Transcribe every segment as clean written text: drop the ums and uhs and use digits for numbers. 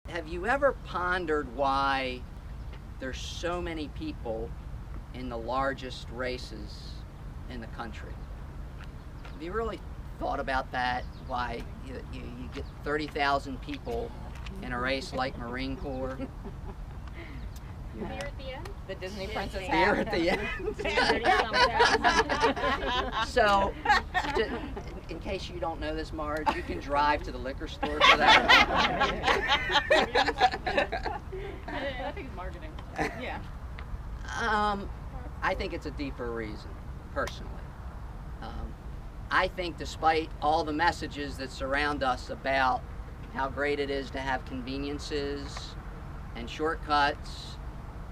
have you ever pondered why there's so many people in the largest races in the country? Have you really thought about that? Why you get 30,000 people in a race like Marine Corps? Beer at the end? The Disney princess Beer hat. at the end. So, in case you don't know this, Marge, you can drive to the liquor store for that. I think it's marketing. Yeah. I think it's a deeper reason, personally. I think despite all the messages that surround us about how great it is to have conveniences and shortcuts,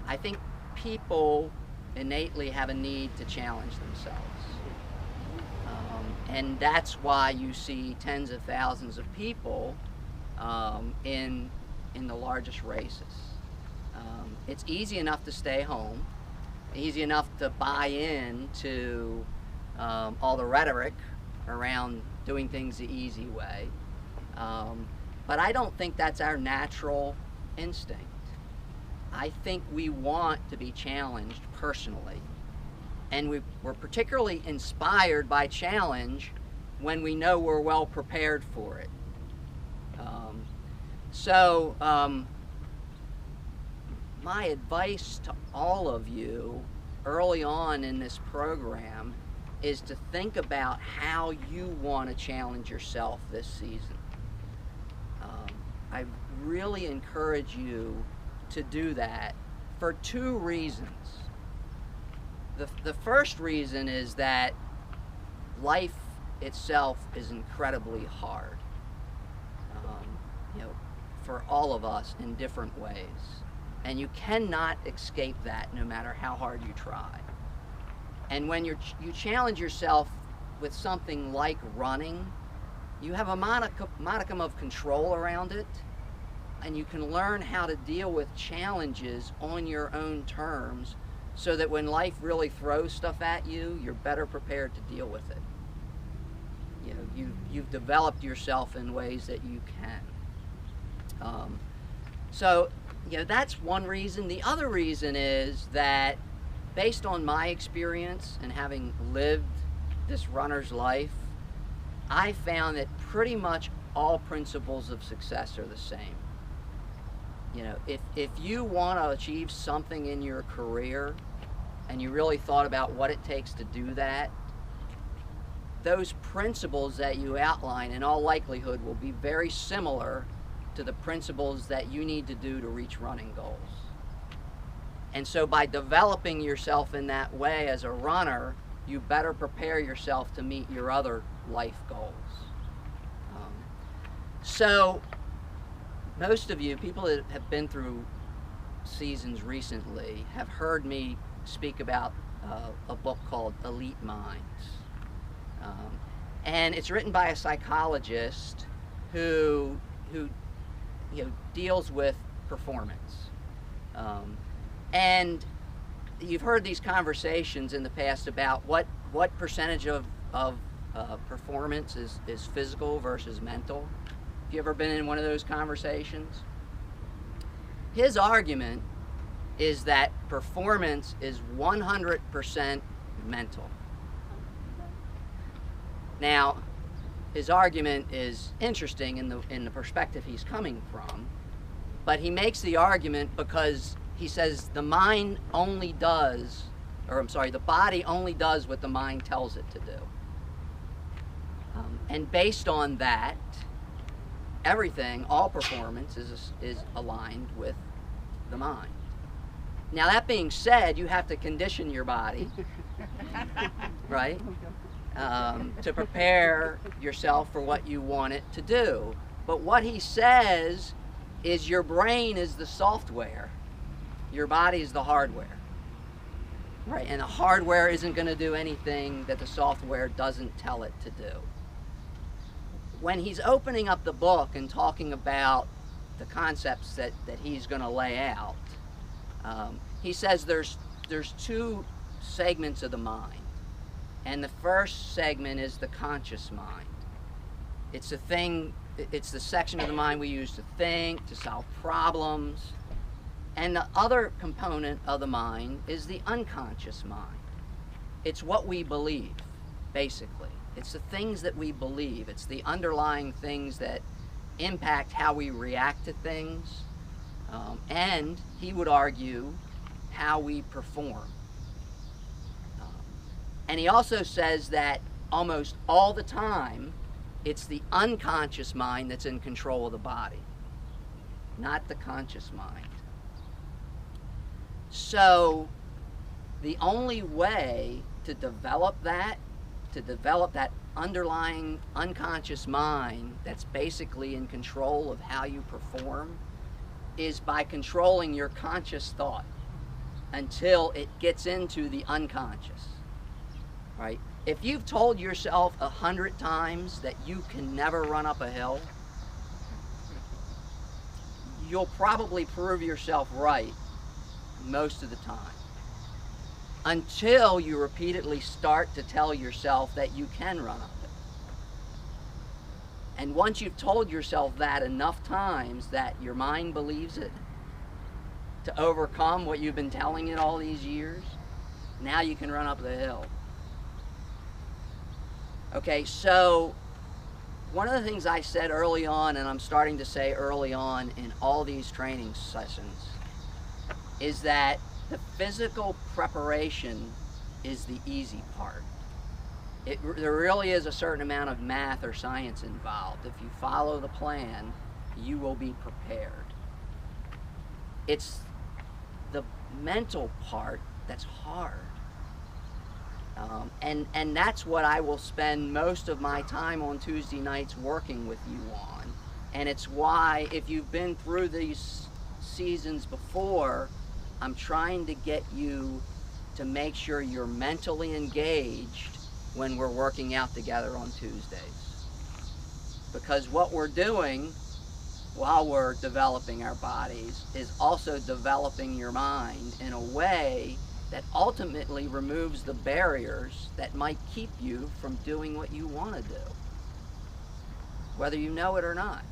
I think people innately have a need to challenge themselves. And that's why you see tens of thousands of people in the largest races. It's easy enough to stay home, easy enough to buy in to all the rhetoric around doing things the easy way. But I don't think that's our natural instinct. I think we want to be challenged personally. And we're particularly inspired by challenge when we know we're well prepared for it. My advice to all of you early on in this program is to think about how you want to challenge yourself this season. I really encourage you to do that for two reasons. The first reason is that life itself is incredibly hard, for all of us in different ways. And you cannot escape that no matter how hard you try. And when you challenge yourself with something like running, you have a modicum of control around it, and you can learn how to deal with challenges on your own terms so that when life really throws stuff at you, you're better prepared to deal with it. You've developed yourself in ways that you can. That's one reason. The other reason is that based on my experience and having lived this runner's life, I found that pretty much all principles of success are the same. If you want to achieve something in your career and you really thought about what it takes to do that, those principles that you outline in all likelihood will be very similar to the principles that you need to do to reach running goals. And so by developing yourself in that way as a runner, you better prepare yourself to meet your other life goals. So most of you, people that have been through seasons recently, have heard me speak about a book called Elite Minds. And it's written by a psychologist who deals with performance. And you've heard these conversations in the past about what percentage of performance is physical versus mental. Have you ever been in one of those conversations? His argument is that performance is 100% mental. Now, his argument is interesting in the perspective he's coming from, but he makes the argument because he says the body only does what the mind tells it to do. And based on that, all performance is aligned with the mind. Now, that being said, you have to condition your body, right? To prepare yourself for what you want it to do. But what he says is your brain is the software, your body is the hardware, right? And the hardware isn't going to do anything that the software doesn't tell it to do. When he's opening up the book and talking about the concepts that he's going to lay out, he says there's two segments of the mind. And the first segment is the conscious mind. It's the thing It's the section of the mind we use to think, to solve problems. And the other component of the mind is the unconscious mind. It's what we believe, basically. It's the things that we believe. It's the underlying things that impact how we react to things. And he would argue how we perform. And he also says that almost all the time, it's the unconscious mind that's in control of the body, not the conscious mind. So the only way to develop that underlying unconscious mind that's basically in control of how you perform, is by controlling your conscious thought until it gets into the unconscious, right? If you've told yourself 100 times that you can never run up a hill, you'll probably prove yourself right most of the time, until you repeatedly start to tell yourself that you can run up it. And once you've told yourself that enough times that your mind believes it, to overcome what you've been telling it all these years, now you can run up the hill. Okay, so one of the things I said early on, and I'm starting to say early on in all these training sessions, is that the physical preparation is the easy part. There really is a certain amount of math or science involved. If you follow the plan, you will be prepared. It's the mental part that's hard. And that's what I will spend most of my time on Tuesday nights working with you on. And it's why, if you've been through these seasons before, I'm trying to get you to make sure you're mentally engaged when we're working out together on Tuesdays. Because what we're doing while we're developing our bodies is also developing your mind in a way that ultimately removes the barriers that might keep you from doing what you want to do, whether you know it or not.